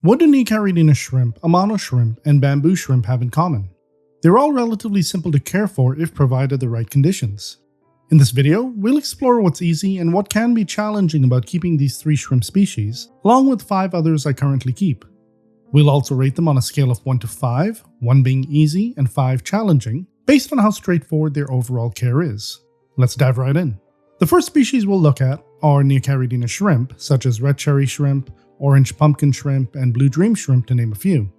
What do Neocaridina shrimp, Amano shrimp, and bamboo shrimp have in common? They're all relatively simple to care for if provided the right conditions. In this video, we'll explore what's easy and what can be challenging about keeping these 3 shrimp species, along with 5 others I currently keep. We'll also rate them on a scale of 1 to 5, 1 being easy and 5 challenging, based on how straightforward their overall care is. Let's dive right in. The first species we'll look at are Neocaridina shrimp, such as red cherry shrimp, orange pumpkin shrimp, and blue dream shrimp, to name a few.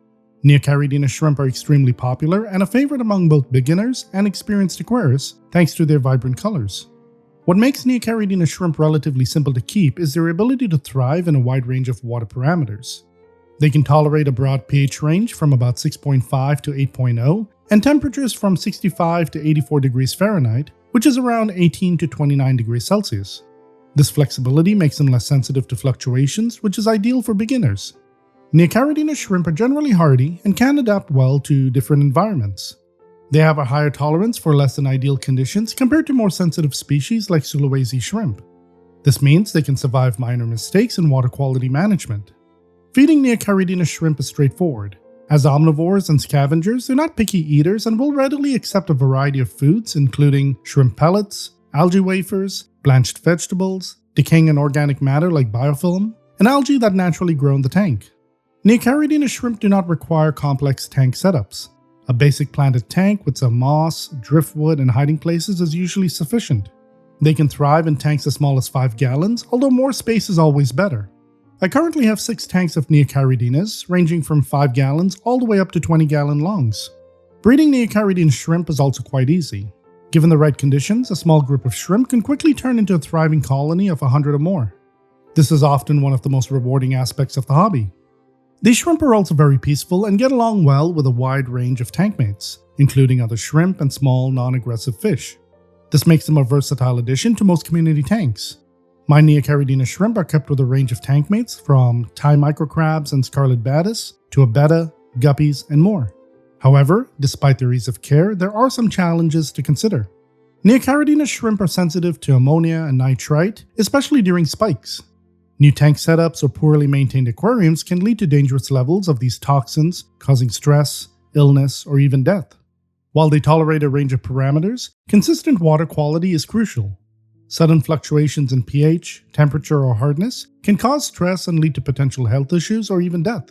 Neocaridina shrimp are extremely popular and a favorite among both beginners and experienced aquarists thanks to their vibrant colors. What makes Neocaridina shrimp relatively simple to keep is their ability to thrive in a wide range of water parameters. They can tolerate a broad pH range from about 6.5 to 8.0 and temperatures from 65 to 84 degrees Fahrenheit, which is around 18 to 29 degrees Celsius. This flexibility makes them less sensitive to fluctuations, which is ideal for beginners. Neocaridina shrimp are generally hardy and can adapt well to different environments. They have a higher tolerance for less than ideal conditions compared to more sensitive species like Sulawesi shrimp. This means they can survive minor mistakes in water quality management. Feeding Neocaridina shrimp is straightforward. As omnivores and scavengers, they're not picky eaters and will readily accept a variety of foods, including shrimp pellets, algae wafers, blanched vegetables, decaying and organic matter like biofilm, and algae that naturally grow in the tank. Neocaridina shrimp do not require complex tank setups. A basic planted tank with some moss, driftwood, and hiding places is usually sufficient. They can thrive in tanks as small as 5 gallons, although more space is always better. I currently have 6 tanks of Neocaridinas, ranging from 5 gallons all the way up to 20-gallon longs. Breeding Neocaridina shrimp is also quite easy. Given the right conditions, a small group of shrimp can quickly turn into a thriving colony of 100 or more. This is often one of the most rewarding aspects of the hobby. These shrimp are also very peaceful and get along well with a wide range of tank mates, including other shrimp and small, non-aggressive fish. This makes them a versatile addition to most community tanks. My Neocaridina shrimp are kept with a range of tank mates from Thai microcrabs and scarlet batis to abetta, guppies, and more. However, despite their ease of care, there are some challenges to consider. Neocaridina shrimp are sensitive to ammonia and nitrite, especially during spikes. New tank setups or poorly maintained aquariums can lead to dangerous levels of these toxins, causing stress, illness, or even death. While they tolerate a range of parameters, consistent water quality is crucial. Sudden fluctuations in pH, temperature, or hardness can cause stress and lead to potential health issues or even death.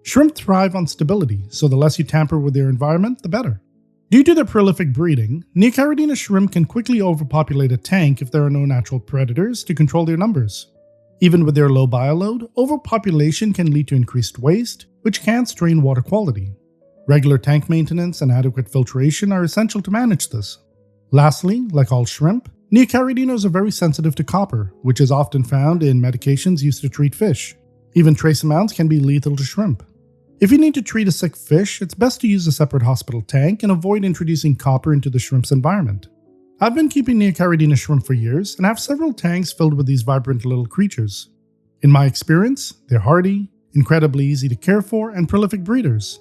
Shrimp thrive on stability, so the less you tamper with their environment, the better. Due to their prolific breeding, Neocaridina shrimp can quickly overpopulate a tank if there are no natural predators to control their numbers. Even with their low bioload, overpopulation can lead to increased waste, which can strain water quality. Regular tank maintenance and adequate filtration are essential to manage this. Lastly, like all shrimp, Neocaridinas are very sensitive to copper, which is often found in medications used to treat fish. Even trace amounts can be lethal to shrimp. If you need to treat a sick fish, it's best to use a separate hospital tank and avoid introducing copper into the shrimp's environment. I've been keeping Neocaridina shrimp for years and have several tanks filled with these vibrant little creatures. In my experience, they're hardy, incredibly easy to care for, and prolific breeders.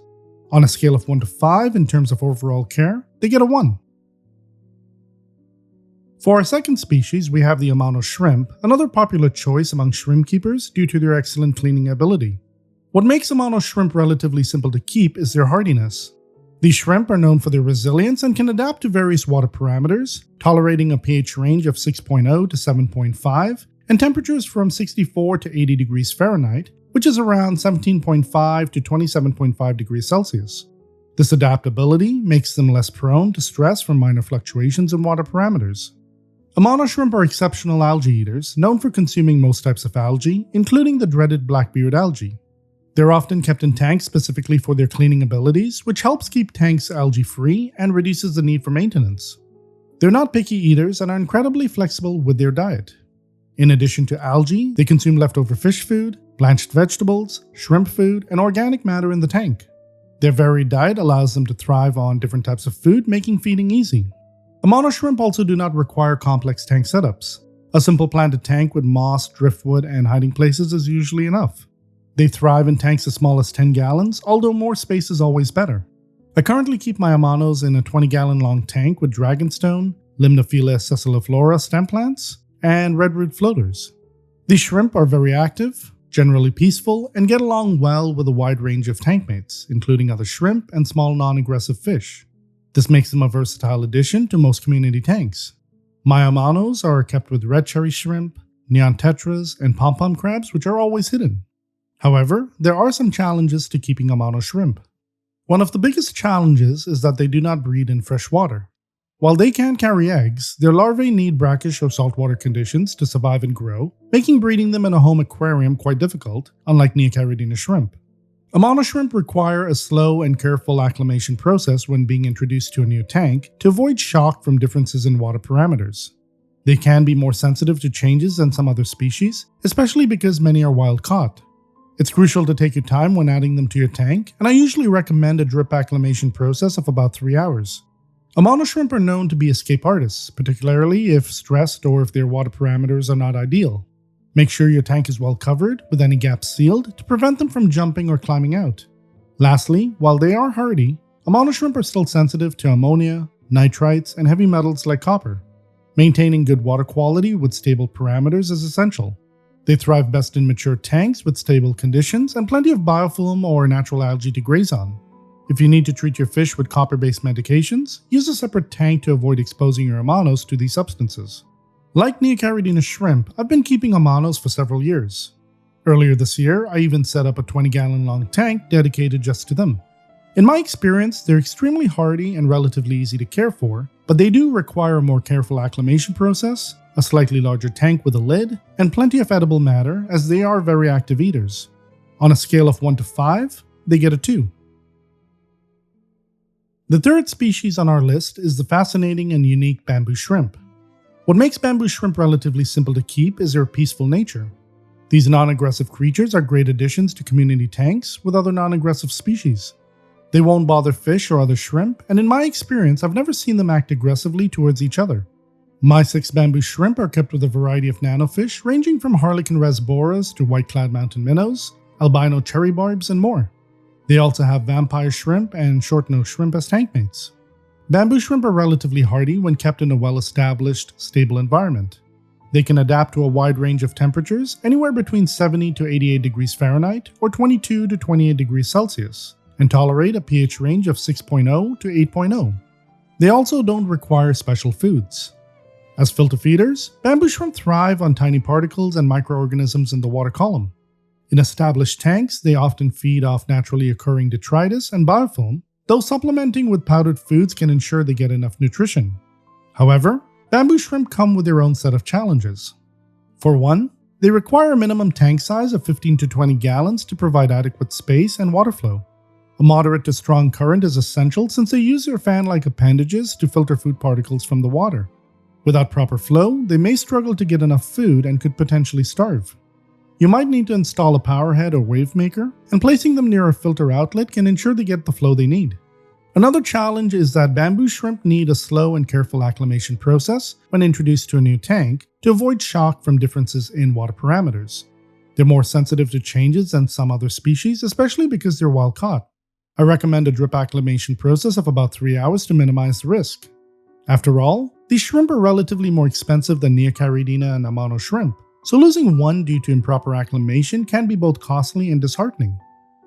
On a scale of 1 to 5 in terms of overall care, they get a 1. For our second species, we have the Amano shrimp, another popular choice among shrimp keepers due to their excellent cleaning ability. What makes Amano shrimp relatively simple to keep is their hardiness. These shrimp are known for their resilience and can adapt to various water parameters, tolerating a pH range of 6.0 to 7.5 and temperatures from 64 to 80 degrees Fahrenheit, which is around 17.5 to 27.5 degrees Celsius. This adaptability makes them less prone to stress from minor fluctuations in water parameters. Amano shrimp are exceptional algae eaters, known for consuming most types of algae, including the dreaded blackbeard algae. They're often kept in tanks specifically for their cleaning abilities, which helps keep tanks algae-free and reduces the need for maintenance. They're not picky eaters and are incredibly flexible with their diet. In addition to algae, they consume leftover fish food, blanched vegetables, shrimp food, and organic matter in the tank. Their varied diet allows them to thrive on different types of food, making feeding easy. Amano shrimp also do not require complex tank setups. A simple planted tank with moss, driftwood, and hiding places is usually enough. They thrive in tanks as small as 10 gallons, although more space is always better. I currently keep my Amanos in a 20-gallon long tank with dragonstone, Limnophila sessiliflora stem plants, and redroot floaters. These shrimp are very active, generally peaceful, and get along well with a wide range of tank mates, including other shrimp and small non-aggressive fish. This makes them a versatile addition to most community tanks. My Amanos are kept with red cherry shrimp, neon tetras, and pom-pom crabs, which are always hidden. However, there are some challenges to keeping Amano shrimp. One of the biggest challenges is that they do not breed in fresh water. While they can carry eggs, their larvae need brackish or saltwater conditions to survive and grow, making breeding them in a home aquarium quite difficult, unlike Neocaridina shrimp. Amano shrimp require a slow and careful acclimation process when being introduced to a new tank to avoid shock from differences in water parameters. They can be more sensitive to changes than some other species, especially because many are wild-caught. It's crucial to take your time when adding them to your tank, and I usually recommend a drip acclimation process of about 3 hours. Amano shrimp are known to be escape artists, particularly if stressed or if their water parameters are not ideal. Make sure your tank is well covered, with any gaps sealed, to prevent them from jumping or climbing out. Lastly, while they are hardy, Amano shrimp are still sensitive to ammonia, nitrites, and heavy metals like copper. Maintaining good water quality with stable parameters is essential. They thrive best in mature tanks with stable conditions and plenty of biofilm or natural algae to graze on. If you need to treat your fish with copper-based medications, use a separate tank to avoid exposing your Amanos to these substances. Like Neocaridina shrimp, I've been keeping Amanos for several years. Earlier this year, I even set up a 20-gallon long tank dedicated just to them. In my experience, they're extremely hardy and relatively easy to care for, but they do require a more careful acclimation process, a slightly larger tank with a lid, and plenty of edible matter as they are very active eaters. On a scale of 1 to 5, they get a 2. The third species on our list is the fascinating and unique bamboo shrimp. What makes bamboo shrimp relatively simple to keep is their peaceful nature. These non-aggressive creatures are great additions to community tanks with other non-aggressive species. They won't bother fish or other shrimp, and in my experience, I've never seen them act aggressively towards each other. My 6 bamboo shrimp are kept with a variety of nanofish ranging from harlequin rasboras to white-clad mountain minnows, albino cherry barbs, and more. They also have vampire shrimp and short-nosed shrimp as tank mates. Bamboo shrimp are relatively hardy when kept in a well-established, stable environment. They can adapt to a wide range of temperatures, anywhere between 70 to 88 degrees Fahrenheit or 22 to 28 degrees Celsius, and tolerate a pH range of 6.0 to 8.0. They also don't require special foods. As filter feeders, bamboo shrimp thrive on tiny particles and microorganisms in the water column. In established tanks, they often feed off naturally occurring detritus and biofilm, though supplementing with powdered foods can ensure they get enough nutrition. However, bamboo shrimp come with their own set of challenges. For one, they require a minimum tank size of 15 to 20 gallons to provide adequate space and water flow. A moderate to strong current is essential since they use their fan-like appendages to filter food particles from the water. Without proper flow, they may struggle to get enough food and could potentially starve. You might need to install a power head or wave maker, and placing them near a filter outlet can ensure they get the flow they need. Another challenge is that bamboo shrimp need a slow and careful acclimation process when introduced to a new tank to avoid shock from differences in water parameters. They're more sensitive to changes than some other species, especially because they're wild caught. I recommend a drip acclimation process of about 3 hours to minimize the risk. After all, these shrimp are relatively more expensive than Neocaridina and Amano shrimp, so losing one due to improper acclimation can be both costly and disheartening.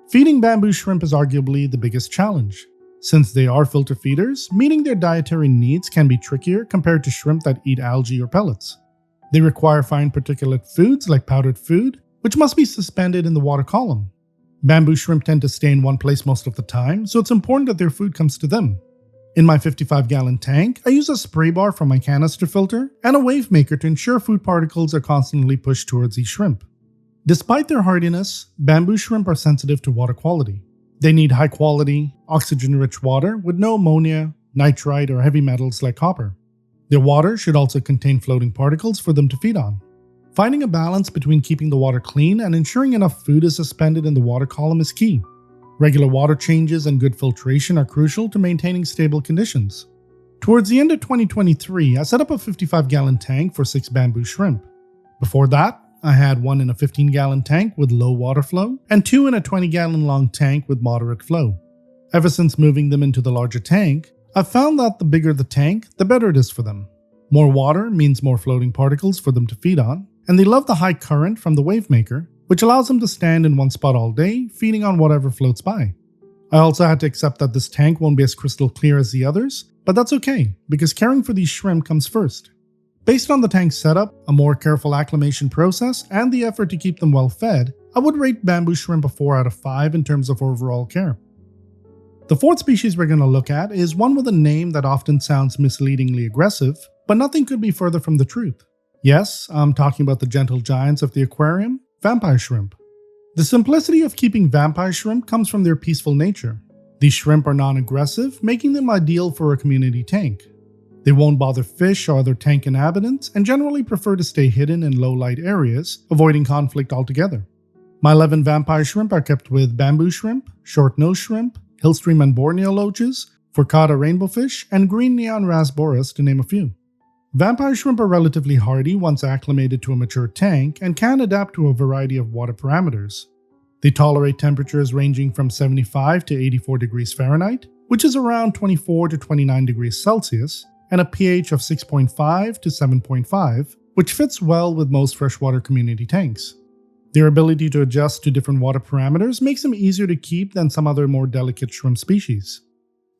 Feeding bamboo shrimp is arguably the biggest challenge. Since they are filter feeders, meeting their dietary needs can be trickier compared to shrimp that eat algae or pellets. They require fine particulate foods like powdered food, which must be suspended in the water column. Bamboo shrimp tend to stay in one place most of the time, so it's important that their food comes to them. In my 55-gallon tank, I use a spray bar from my canister filter and a wave maker to ensure food particles are constantly pushed towards these shrimp. Despite their hardiness, bamboo shrimp are sensitive to water quality. They need high-quality, oxygen-rich water with no ammonia, nitrite, or heavy metals like copper. Their water should also contain floating particles for them to feed on. Finding a balance between keeping the water clean and ensuring enough food is suspended in the water column is key. Regular water changes and good filtration are crucial to maintaining stable conditions. Towards the end of 2023, I set up a 55-gallon tank for 6 bamboo shrimp. Before that, I had one in a 15-gallon tank with low water flow and 2 in a 20-gallon long tank with moderate flow. Ever since moving them into the larger tank, I've found that the bigger the tank, the better it is for them. More water means more floating particles for them to feed on, and they love the high current from the wave maker, which allows them to stand in one spot all day, feeding on whatever floats by. I also had to accept that this tank won't be as crystal clear as the others, but that's okay, because caring for these shrimp comes first. Based on the tank's setup, a more careful acclimation process, and the effort to keep them well fed, I would rate bamboo shrimp a 4 out of 5 in terms of overall care. The fourth species we're going to look at is one with a name that often sounds misleadingly aggressive, but nothing could be further from the truth. Yes, I'm talking about the gentle giants of the aquarium, vampire shrimp. The simplicity of keeping vampire shrimp comes from their peaceful nature. These shrimp are non-aggressive, making them ideal for a community tank. They won't bother fish or other tank inhabitants and generally prefer to stay hidden in low-light areas, avoiding conflict altogether. My 11 vampire shrimp are kept with bamboo shrimp, short-nosed shrimp, hillstream and Borneo loaches, furcata rainbowfish, and green neon rasboras, to name a few. Vampire shrimp are relatively hardy once acclimated to a mature tank and can adapt to a variety of water parameters. They tolerate temperatures ranging from 75 to 84 degrees Fahrenheit, which is around 24 to 29 degrees Celsius, and a pH of 6.5 to 7.5, which fits well with most freshwater community tanks. Their ability to adjust to different water parameters makes them easier to keep than some other more delicate shrimp species.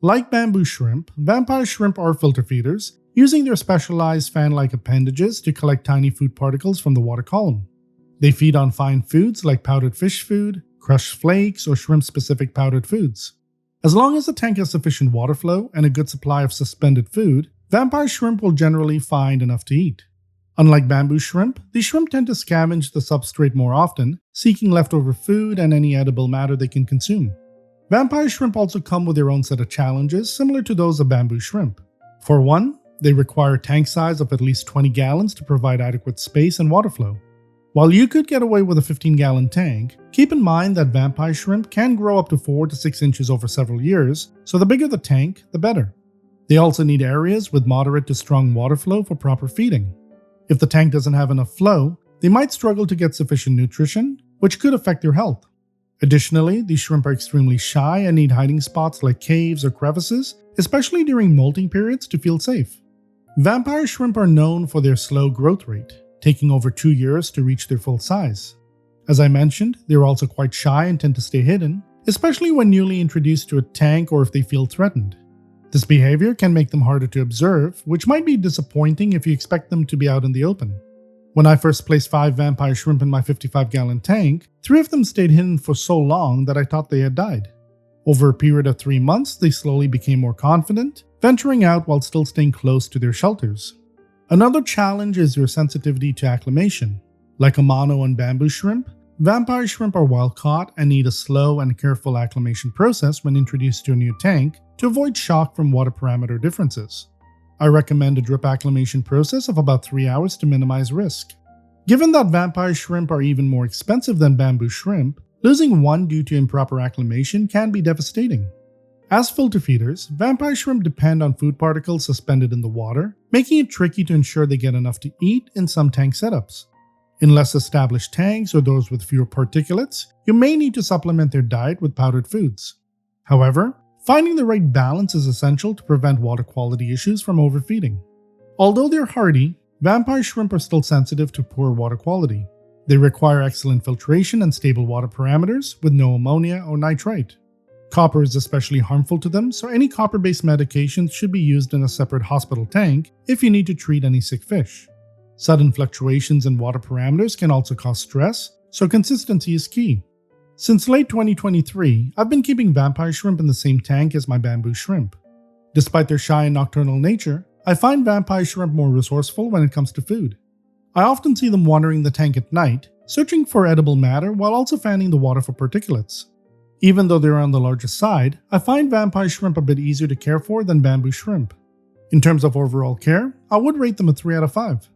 Like bamboo shrimp, vampire shrimp are filter feeders, using their specialized fan-like appendages to collect tiny food particles from the water column. They feed on fine foods like powdered fish food, crushed flakes, or shrimp-specific powdered foods. As long as the tank has sufficient water flow and a good supply of suspended food, vampire shrimp will generally find enough to eat. Unlike bamboo shrimp, these shrimp tend to scavenge the substrate more often, seeking leftover food and any edible matter they can consume. Vampire shrimp also come with their own set of challenges similar to those of bamboo shrimp. For one, they require a tank size of at least 20 gallons to provide adequate space and water flow. While you could get away with a 15-gallon tank, keep in mind that vampire shrimp can grow up to 4 to 6 inches over several years, so the bigger the tank, the better. They also need areas with moderate to strong water flow for proper feeding. If the tank doesn't have enough flow, they might struggle to get sufficient nutrition, which could affect their health. Additionally, these shrimp are extremely shy and need hiding spots like caves or crevices, especially during molting periods, to feel safe. Vampire shrimp are known for their slow growth rate, taking over 2 years to reach their full size. As I mentioned, they're also quite shy and tend to stay hidden, especially when newly introduced to a tank or if they feel threatened. This behavior can make them harder to observe, which might be disappointing if you expect them to be out in the open. When I first placed 5 vampire shrimp in my 55-gallon tank, 3 of them stayed hidden for so long that I thought they had died. Over a period of 3 months, they slowly became more confident, venturing out while still staying close to their shelters. Another challenge is their sensitivity to acclimation. Like Amano and bamboo shrimp, vampire shrimp are wild caught and need a slow and careful acclimation process when introduced to a new tank to avoid shock from water parameter differences. I recommend a drip acclimation process of about 3 hours to minimize risk. Given that vampire shrimp are even more expensive than bamboo shrimp, losing one due to improper acclimation can be devastating. As filter feeders, vampire shrimp depend on food particles suspended in the water, making it tricky to ensure they get enough to eat in some tank setups. In less established tanks or those with fewer particulates, you may need to supplement their diet with powdered foods. However, finding the right balance is essential to prevent water quality issues from overfeeding. Although they're hardy, vampire shrimp are still sensitive to poor water quality. They require excellent filtration and stable water parameters with no ammonia or nitrite. Copper is especially harmful to them, so any copper-based medications should be used in a separate hospital tank if you need to treat any sick fish. Sudden fluctuations in water parameters can also cause stress, so consistency is key. Since late 2023, I've been keeping vampire shrimp in the same tank as my bamboo shrimp. Despite their shy and nocturnal nature, I find vampire shrimp more resourceful when it comes to food. I often see them wandering the tank at night, searching for edible matter while also fanning the water for particulates. Even though they're on the larger side, I find vampire shrimp a bit easier to care for than bamboo shrimp. In terms of overall care, I would rate them a 3 out of 5.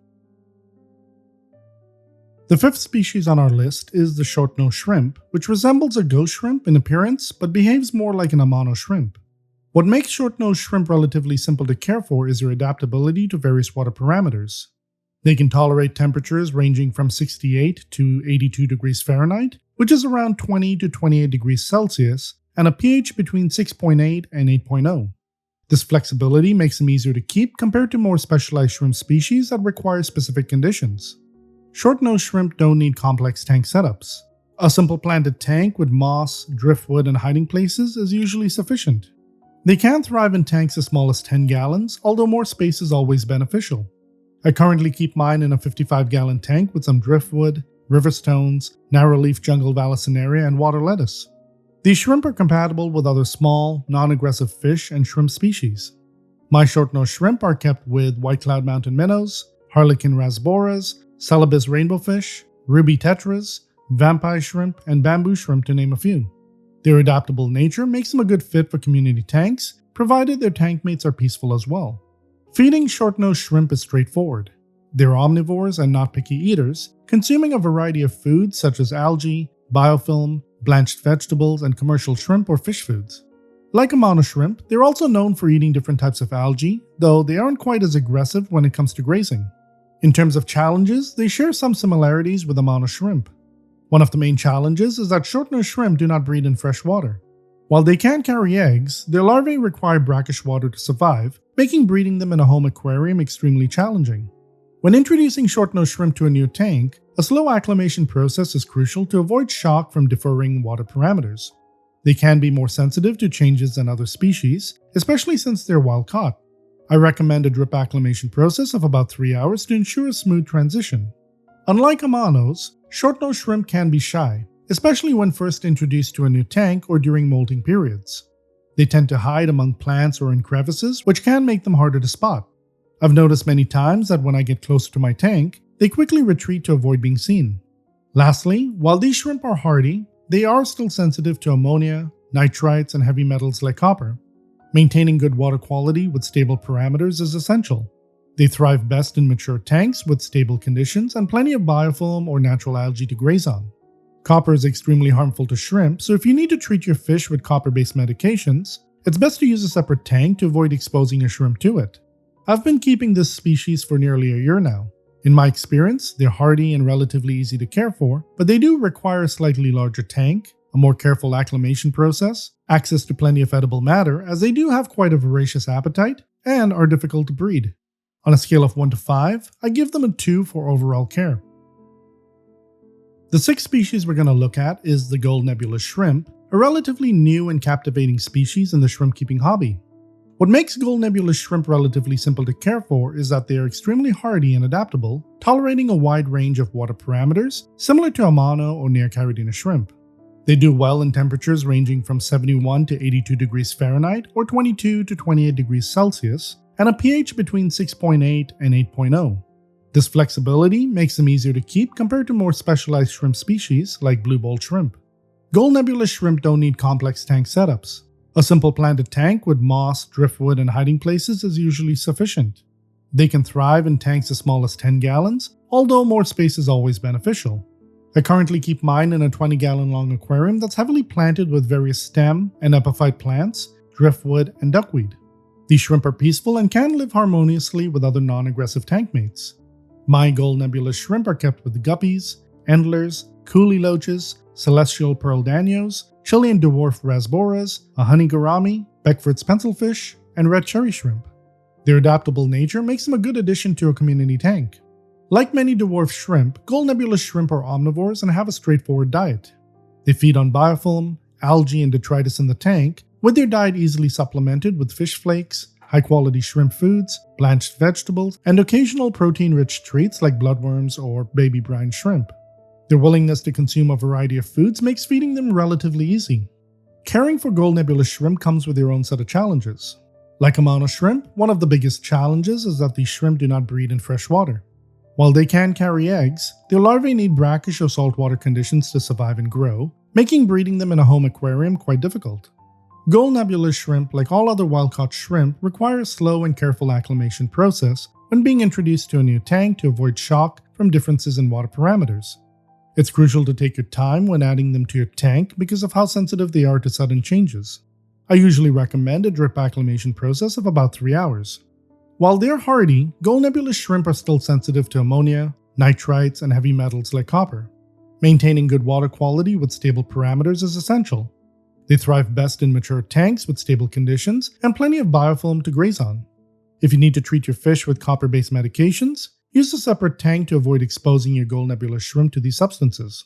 The fifth species on our list is the short-nosed shrimp, which resembles a ghost shrimp in appearance but behaves more like an Amano shrimp. What makes short-nosed shrimp relatively simple to care for is their adaptability to various water parameters. They can tolerate temperatures ranging from 68 to 82 degrees Fahrenheit, which is around 20 to 28 degrees Celsius, and a pH between 6.8 and 8.0. This flexibility makes them easier to keep compared to more specialized shrimp species that require specific conditions. Short-nosed shrimp don't need complex tank setups. A simple planted tank with moss, driftwood, and hiding places is usually sufficient. They can thrive in tanks as small as 10 gallons, although more space is always beneficial. I currently keep mine in a 55-gallon tank with some driftwood, river stones, narrow-leaf jungle vallisneria, and water lettuce. These shrimp are compatible with other small, non-aggressive fish and shrimp species. My short-nosed shrimp are kept with white cloud mountain minnows, harlequin rasboras, celebes rainbowfish, ruby tetras, vampire shrimp, and bamboo shrimp, to name a few. Their adaptable nature makes them a good fit for community tanks, provided their tank mates are peaceful as well. Feeding short-nosed shrimp is straightforward. They're omnivores and not picky eaters, consuming a variety of foods such as algae, biofilm, blanched vegetables, and commercial shrimp or fish foods. Like Amano shrimp, they're also known for eating different types of algae, though they aren't quite as aggressive when it comes to grazing. In terms of challenges, they share some similarities with Amano shrimp. One of the main challenges is that short-nosed shrimp do not breed in fresh water. While they can carry eggs, their larvae require brackish water to survive, making breeding them in a home aquarium extremely challenging. When introducing short-nosed shrimp to a new tank, a slow acclimation process is crucial to avoid shock from differing water parameters. They can be more sensitive to changes than other species, especially since they're wild caught. I recommend a drip acclimation process of about 3 hours to ensure a smooth transition. Unlike Amanos, short-nosed shrimp can be shy, especially when first introduced to a new tank or during molting periods. They tend to hide among plants or in crevices, which can make them harder to spot. I've noticed many times that when I get closer to my tank, they quickly retreat to avoid being seen. Lastly, while these shrimp are hardy, they are still sensitive to ammonia, nitrites, and heavy metals like copper. Maintaining good water quality with stable parameters is essential. They thrive best in mature tanks with stable conditions and plenty of biofilm or natural algae to graze on. Copper is extremely harmful to shrimp, so if you need to treat your fish with copper-based medications, it's best to use a separate tank to avoid exposing your shrimp to it. I've been keeping this species for nearly a year now. In my experience, they're hardy and relatively easy to care for, but they do require a slightly larger tank, a more careful acclimation process, access to plenty of edible matter, as they do have quite a voracious appetite and are difficult to breed. On a scale of 1 to 5, I give them a 2 for overall care. The sixth species we're going to look at is the gold nebula shrimp, a relatively new and captivating species in the shrimp keeping hobby. What makes gold nebula shrimp relatively simple to care for is that they are extremely hardy and adaptable, tolerating a wide range of water parameters, similar to Amano or Neocaridina shrimp. They do well in temperatures ranging from 71 to 82 degrees Fahrenheit or 22 to 28 degrees Celsius, and a pH between 6.8 and 8.0. This flexibility makes them easier to keep compared to more specialized shrimp species like blue bowl shrimp. Gold nebula shrimp don't need complex tank setups. A simple planted tank with moss, driftwood, and hiding places is usually sufficient. They can thrive in tanks as small as 10 gallons, although more space is always beneficial. I currently keep mine in a 20-gallon long aquarium that's heavily planted with various stem and epiphyte plants, driftwood, and duckweed. These shrimp are peaceful and can live harmoniously with other non-aggressive tank mates. My gold nebula shrimp are kept with guppies, endlers, coolie loaches, celestial pearl danios, Chilean dwarf rasboras, a honey gourami, Beckford's pencilfish, and red cherry shrimp. Their adaptable nature makes them a good addition to a community tank. Like many dwarf shrimp, gold nebula shrimp are omnivores and have a straightforward diet. They feed on biofilm, algae, and detritus in the tank, with their diet easily supplemented with fish flakes, high-quality shrimp foods, blanched vegetables, and occasional protein-rich treats like bloodworms or baby brine shrimp. Their willingness to consume a variety of foods makes feeding them relatively easy. Caring for gold nebula shrimp comes with their own set of challenges. Like Amano shrimp, one of the biggest challenges is that these shrimp do not breed in fresh water. While they can carry eggs, their larvae need brackish or saltwater conditions to survive and grow, making breeding them in a home aquarium quite difficult. Gold nebula shrimp, like all other wild-caught shrimp, require a slow and careful acclimation process when being introduced to a new tank to avoid shock from differences in water parameters. It's crucial to take your time when adding them to your tank because of how sensitive they are to sudden changes. I usually recommend a drip acclimation process of about 3 hours. While they're hardy, gold nebula shrimp are still sensitive to ammonia, nitrites, and heavy metals like copper. Maintaining good water quality with stable parameters is essential. They thrive best in mature tanks with stable conditions and plenty of biofilm to graze on. If you need to treat your fish with copper-based medications, Use a separate tank to avoid exposing your gold nebula shrimp to these substances.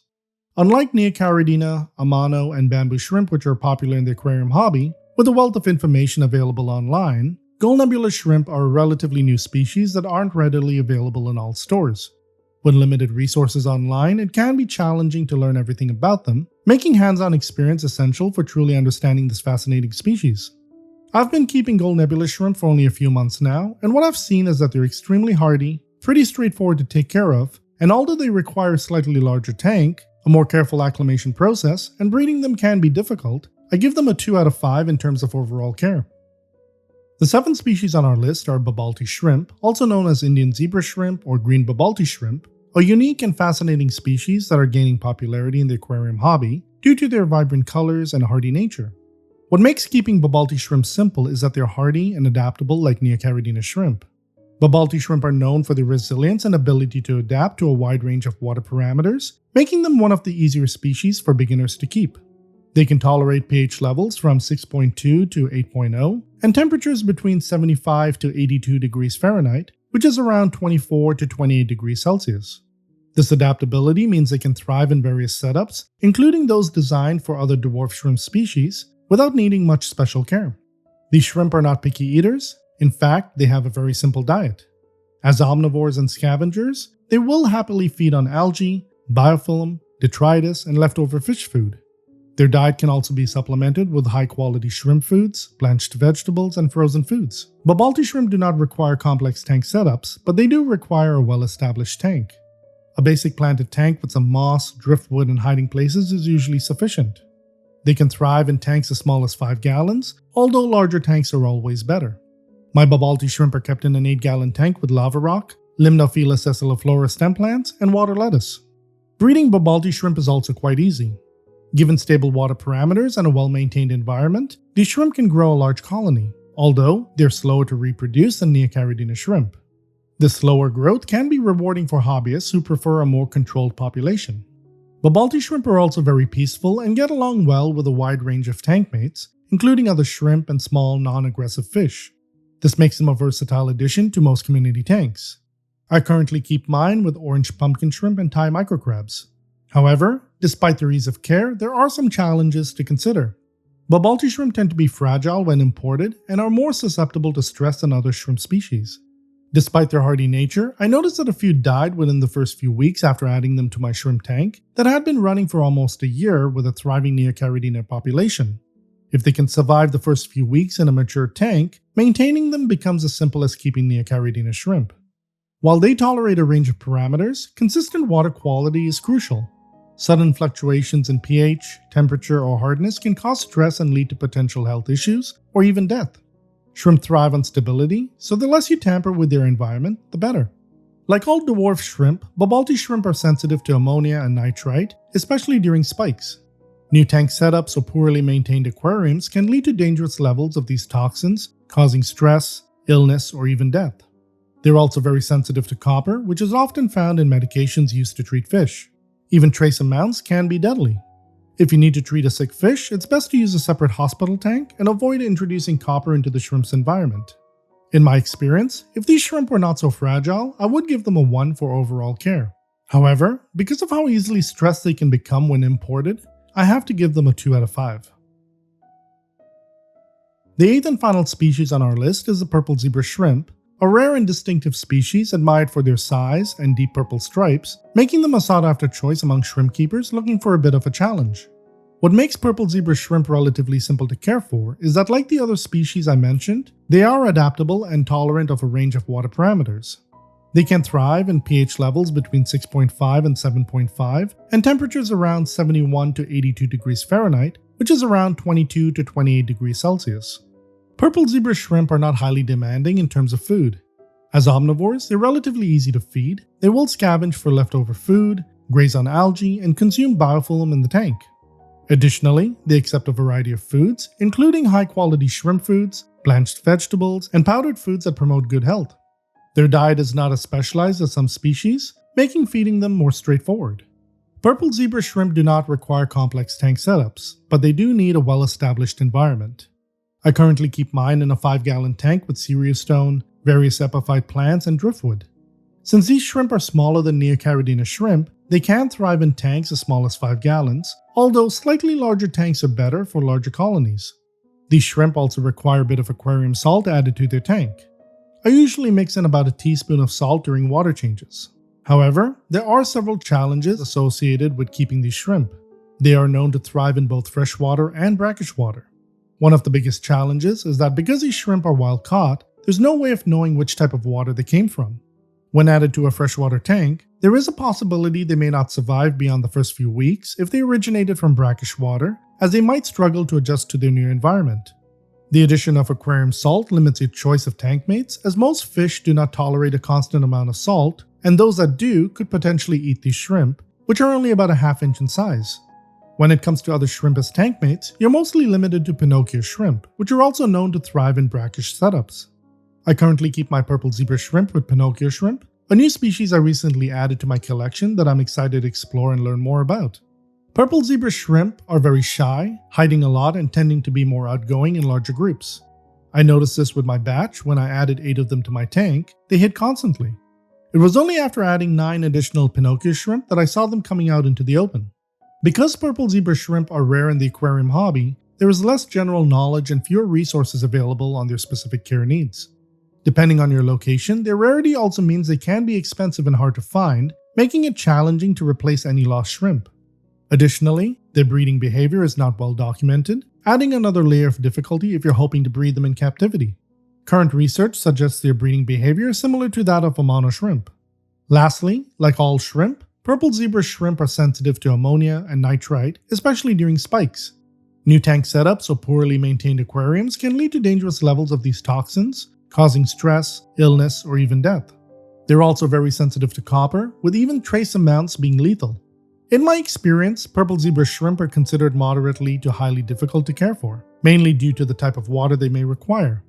Unlike Neocaridina, Amano, and bamboo shrimp, which are popular in the aquarium hobby, with a wealth of information available online, gold nebula shrimp are a relatively new species that aren't readily available in all stores. With limited resources online, it can be challenging to learn everything about them, making hands-on experience essential for truly understanding this fascinating species. I've been keeping gold nebula shrimp for only a few months now, and what I've seen is that they're extremely hardy, pretty straightforward to take care of, and although they require a slightly larger tank, a more careful acclimation process, and breeding them can be difficult, I give them a 2 out of 5 in terms of overall care. The 7 species on our list are Babaulti Shrimp, also known as Indian zebra shrimp or green Babaulti shrimp, a unique and fascinating species that are gaining popularity in the aquarium hobby due to their vibrant colors and hardy nature. What makes keeping Babaulti shrimp simple is that they're hardy and adaptable like Neocaridina shrimp. Babaulti shrimp are known for their resilience and ability to adapt to a wide range of water parameters, making them one of the easier species for beginners to keep. They can tolerate pH levels from 6.2 to 8.0 and temperatures between 75 to 82 degrees Fahrenheit, which is around 24 to 28 degrees Celsius. This adaptability means they can thrive in various setups, including those designed for other dwarf shrimp species, without needing much special care. These shrimp are not picky eaters. In fact, they have a very simple diet. As omnivores and scavengers, they will happily feed on algae, biofilm, detritus, and leftover fish food. Their diet can also be supplemented with high-quality shrimp foods, blanched vegetables, and frozen foods. Babaulti shrimp do not require complex tank setups, but they do require a well-established tank. A basic planted tank with some moss, driftwood, and hiding places is usually sufficient. They can thrive in tanks as small as 5 gallons, although larger tanks are always better. My Babaulti shrimp are kept in an 8-gallon tank with lava rock, Limnophila sessiliflora stem plants, and water lettuce. Breeding Babaulti shrimp is also quite easy. Given stable water parameters and a well-maintained environment, these shrimp can grow a large colony, although they're slower to reproduce than Neocaridina shrimp. This slower growth can be rewarding for hobbyists who prefer a more controlled population. Babaulti shrimp are also very peaceful and get along well with a wide range of tank mates, including other shrimp and small non-aggressive fish. This makes them a versatile addition to most community tanks. I currently keep mine with orange pumpkin shrimp and Thai microcrabs. However, despite their ease of care, there are some challenges to consider. Babaulti shrimp tend to be fragile when imported and are more susceptible to stress than other shrimp species. Despite their hardy nature, I noticed that a few died within the first few weeks after adding them to my shrimp tank that had been running for almost a year with a thriving Neocaridina population. If they can survive the first few weeks in a mature tank, maintaining them becomes as simple as keeping Neocaridina shrimp. While they tolerate a range of parameters, consistent water quality is crucial. Sudden fluctuations in pH, temperature, or hardness can cause stress and lead to potential health issues or even death. Shrimp thrive on stability, so the less you tamper with their environment, the better. Like all dwarf shrimp, Babaulti shrimp are sensitive to ammonia and nitrite, especially during spikes. New tank setups or poorly maintained aquariums can lead to dangerous levels of these toxins, causing stress, illness, or even death. They're also very sensitive to copper, which is often found in medications used to treat fish. Even trace amounts can be deadly. If you need to treat a sick fish, it's best to use a separate hospital tank and avoid introducing copper into the shrimp's environment. In my experience, if these shrimp were not so fragile, I would give them a 1 for overall care. However, because of how easily stressed they can become when imported, I have to give them a 2 out of 5. The 8th and final species on our list is the purple zebra shrimp, a rare and distinctive species admired for their size and deep purple stripes, making them a sought-after choice among shrimp keepers looking for a bit of a challenge. What makes purple zebra shrimp relatively simple to care for is that, like the other species I mentioned, they are adaptable and tolerant of a range of water parameters. They can thrive in pH levels between 6.5 and 7.5 and temperatures around 71 to 82 degrees Fahrenheit, which is around 22 to 28 degrees Celsius. Purple zebra shrimp are not highly demanding in terms of food. As omnivores, they're relatively easy to feed. They will scavenge for leftover food, graze on algae, and consume biofilm in the tank. Additionally, they accept a variety of foods, including high-quality shrimp foods, blanched vegetables, and powdered foods that promote good health. Their diet is not as specialized as some species, making feeding them more straightforward. Purple zebra shrimp do not require complex tank setups, but they do need a well-established environment. I currently keep mine in a 5-gallon tank with cereostone, various epiphyte plants, and driftwood. Since these shrimp are smaller than Neocaridina shrimp, they can thrive in tanks as small as 5 gallons, although slightly larger tanks are better for larger colonies. These shrimp also require a bit of aquarium salt added to their tank. I usually mix in about a teaspoon of salt during water changes. However, there are several challenges associated with keeping these shrimp. They are known to thrive in both freshwater and brackish water. One of the biggest challenges is that because these shrimp are wild caught, there's no way of knowing which type of water they came from. When added to a freshwater tank, there is a possibility they may not survive beyond the first few weeks if they originated from brackish water, as they might struggle to adjust to their new environment. The addition of aquarium salt limits your choice of tank mates, as most fish do not tolerate a constant amount of salt, and those that do could potentially eat these shrimp, which are only about a ½ inch in size. When it comes to other shrimp as tank mates, you're mostly limited to Pinocchio shrimp, which are also known to thrive in brackish setups. I currently keep my purple zebra shrimp with Pinocchio shrimp, a new species I recently added to my collection that I'm excited to explore and learn more about. Purple zebra shrimp are very shy, hiding a lot and tending to be more outgoing in larger groups. I noticed this with my batch when I added 8 of them to my tank. They hid constantly. It was only after adding 9 additional Pinocchio shrimp that I saw them coming out into the open. Because purple zebra shrimp are rare in the aquarium hobby, there is less general knowledge and fewer resources available on their specific care needs. Depending on your location, their rarity also means they can be expensive and hard to find, making it challenging to replace any lost shrimp. Additionally, their breeding behavior is not well documented, adding another layer of difficulty if you're hoping to breed them in captivity. Current research suggests their breeding behavior is similar to that of Amano shrimp. Lastly, like all shrimp, purple zebra shrimp are sensitive to ammonia and nitrite, especially during spikes. New tank setups or poorly maintained aquariums can lead to dangerous levels of these toxins, causing stress, illness, or even death. They're also very sensitive to copper, with even trace amounts being lethal. In my experience, purple zebra shrimp are considered moderately to highly difficult to care for, mainly due to the type of water they may require.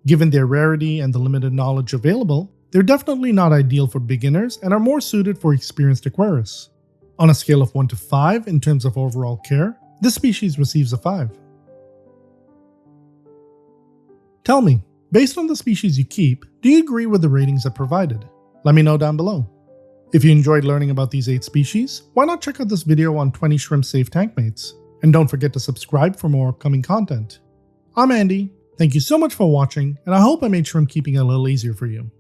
Given their rarity and the limited knowledge available, they're definitely not ideal for beginners and are more suited for experienced aquarists. On a scale of 1 to 5 in terms of overall care, this species receives a 5. Tell me, based on the species you keep, do you agree with the ratings I provided? Let me know down below. If you enjoyed learning about these 8 species, why not check out this video on 20 shrimp-safe tank mates? And don't forget to subscribe for more upcoming content. I'm Andy, thank you so much for watching, and I hope I made shrimp keeping a little easier for you.